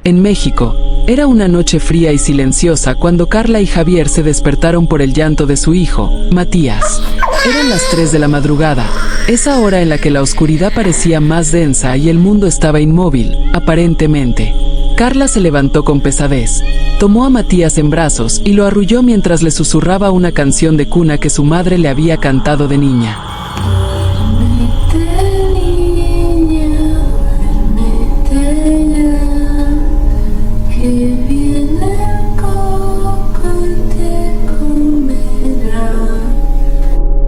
En México, era una noche fría y silenciosa cuando Carla y Javier se despertaron por el llanto de su hijo, Matías. Eran las 3 de la madrugada, esa hora en la que la oscuridad parecía más densa y el mundo estaba inmóvil, aparentemente. Carla se levantó con pesadez, tomó a Matías en brazos y lo arrulló mientras le susurraba una canción de cuna que su madre le había cantado de niña.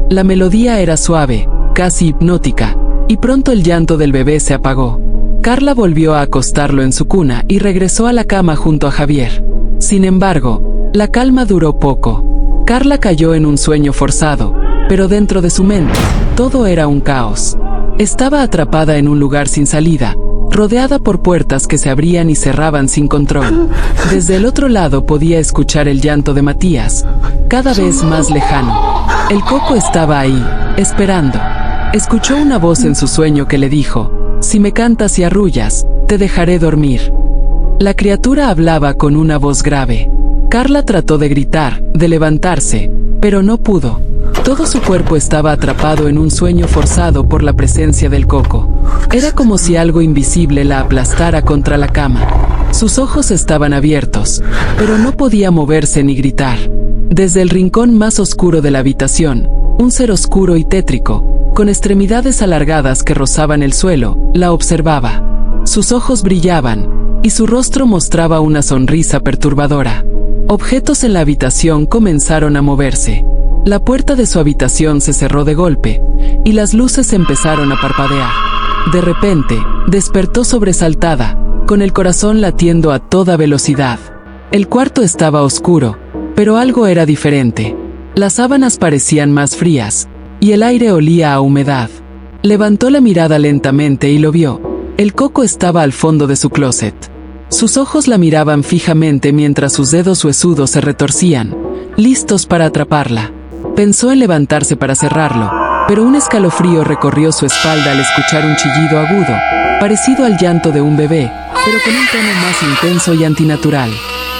La melodía era suave, casi hipnótica, y pronto el llanto del bebé se apagó. Carla volvió a acostarlo en su cuna y regresó a la cama junto a Javier. Sin embargo, la calma duró poco. Carla cayó en un sueño forzado, pero dentro de su mente, todo era un caos. Estaba atrapada en un lugar sin salida, rodeada por puertas que se abrían y cerraban sin control. Desde el otro lado podía escuchar el llanto de Matías, cada vez más lejano. El Coco estaba ahí, esperando. Escuchó una voz en su sueño que le dijo: «Si me cantas y arrullas, te dejaré dormir». La criatura hablaba con una voz grave. Carla trató de gritar, de levantarse, pero no pudo. Todo su cuerpo estaba atrapado en un sueño forzado por la presencia del Coco. Era como si algo invisible la aplastara contra la cama. Sus ojos estaban abiertos, pero no podía moverse ni gritar. Desde el rincón más oscuro de la habitación, un ser oscuro y tétrico, con extremidades alargadas que rozaban el suelo, la observaba. Sus ojos brillaban, y su rostro mostraba una sonrisa perturbadora. Objetos en la habitación comenzaron a moverse. La puerta de su habitación se cerró de golpe, y las luces empezaron a parpadear. De repente, despertó sobresaltada, con el corazón latiendo a toda velocidad. El cuarto estaba oscuro, pero algo era diferente. Las sábanas parecían más frías, y el aire olía a humedad. Levantó la mirada lentamente y lo vio. El Coco estaba al fondo de su closet. Sus ojos la miraban fijamente mientras sus dedos huesudos se retorcían, listos para atraparla. Pensó en levantarse para cerrarlo, pero un escalofrío recorrió su espalda al escuchar un chillido agudo, parecido al llanto de un bebé, pero con un tono más intenso y antinatural.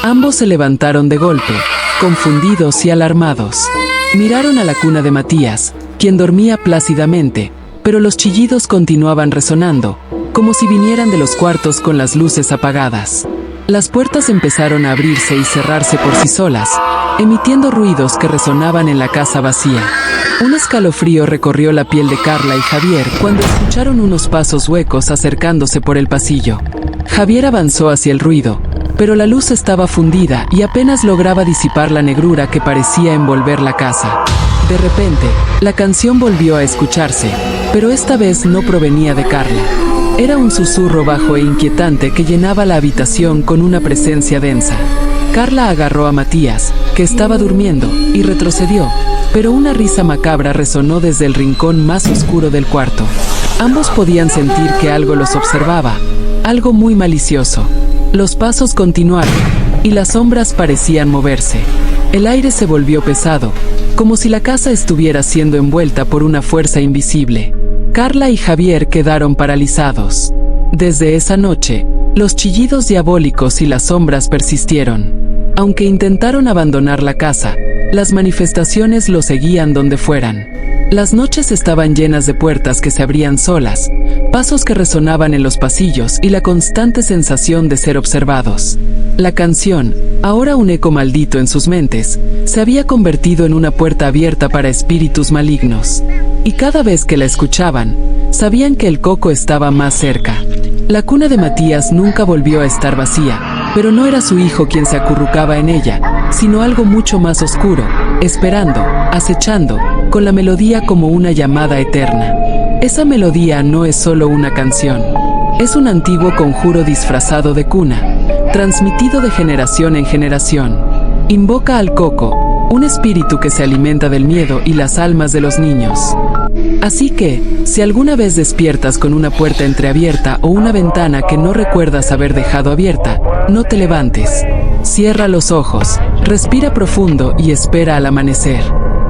Ambos se levantaron de golpe, confundidos y alarmados. Miraron a la cuna de Matías, quien dormía plácidamente, pero los chillidos continuaban resonando, como si vinieran de los cuartos con las luces apagadas. Las puertas empezaron a abrirse y cerrarse por sí solas, emitiendo ruidos que resonaban en la casa vacía. Un escalofrío recorrió la piel de Carla y Javier cuando escucharon unos pasos huecos acercándose por el pasillo. Javier avanzó hacia el ruido, pero la luz estaba fundida y apenas lograba disipar la negrura que parecía envolver la casa. De repente, la canción volvió a escucharse, pero esta vez no provenía de Carla. Era un susurro bajo e inquietante que llenaba la habitación con una presencia densa. Carla agarró a Matías, que estaba durmiendo, y retrocedió, pero una risa macabra resonó desde el rincón más oscuro del cuarto. Ambos podían sentir que algo los observaba, algo muy malicioso. Los pasos continuaron, y las sombras parecían moverse. El aire se volvió pesado, como si la casa estuviera siendo envuelta por una fuerza invisible. Carla y Javier quedaron paralizados. Desde esa noche, los chillidos diabólicos y las sombras persistieron. Aunque intentaron abandonar la casa, las manifestaciones los seguían donde fueran. Las noches estaban llenas de puertas que se abrían solas, pasos que resonaban en los pasillos y la constante sensación de ser observados. La canción, ahora un eco maldito en sus mentes, se había convertido en una puerta abierta para espíritus malignos. Y cada vez que la escuchaban, sabían que el Coco estaba más cerca. La cuna de Matías nunca volvió a estar vacía, pero no era su hijo quien se acurrucaba en ella, sino algo mucho más oscuro, esperando, acechando, con la melodía como una llamada eterna. Esa melodía no es solo una canción, es un antiguo conjuro disfrazado de cuna, transmitido de generación en generación. Invoca al Coco, un espíritu que se alimenta del miedo y las almas de los niños. Así que, si alguna vez despiertas con una puerta entreabierta o una ventana que no recuerdas haber dejado abierta, no te levantes. Cierra los ojos, respira profundo y espera al amanecer.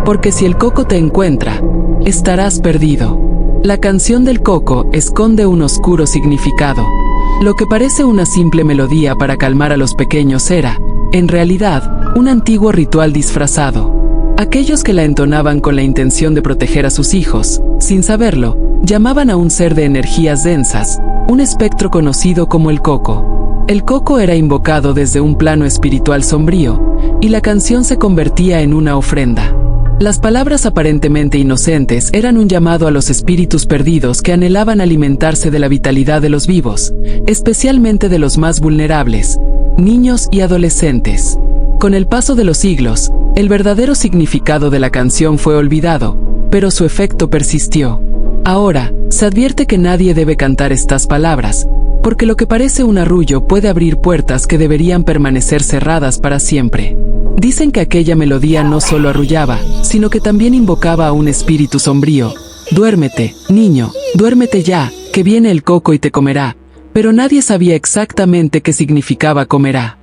Porque si el Coco te encuentra, estarás perdido. La canción del Coco esconde un oscuro significado. Lo que parece una simple melodía para calmar a los pequeños era, en realidad, un antiguo ritual disfrazado. Aquellos que la entonaban con la intención de proteger a sus hijos, sin saberlo, llamaban a un ser de energías densas, un espectro conocido como el coco. El coco era invocado desde un plano espiritual sombrío, y la canción se convertía en una ofrenda. Las palabras aparentemente inocentes eran un llamado a los espíritus perdidos que anhelaban alimentarse de la vitalidad de los vivos, especialmente de los más vulnerables, niños y adolescentes. Con el paso de los siglos, el verdadero significado de la canción fue olvidado, pero su efecto persistió. Ahora, se advierte que nadie debe cantar estas palabras, porque lo que parece un arrullo puede abrir puertas que deberían permanecer cerradas para siempre. Dicen que aquella melodía no solo arrullaba, sino que también invocaba a un espíritu sombrío. Duérmete, niño, duérmete ya, que viene el coco y te comerá. Pero nadie sabía exactamente qué significaba comerá.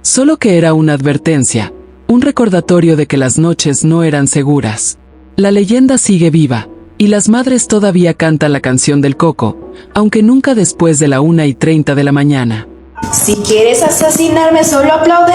Solo que era una advertencia, un recordatorio de que las noches no eran seguras. La leyenda sigue viva, y las madres todavía cantan la canción del coco, aunque nunca después de la 1:30 de la mañana. Si quieres asesinarme, solo aplaude.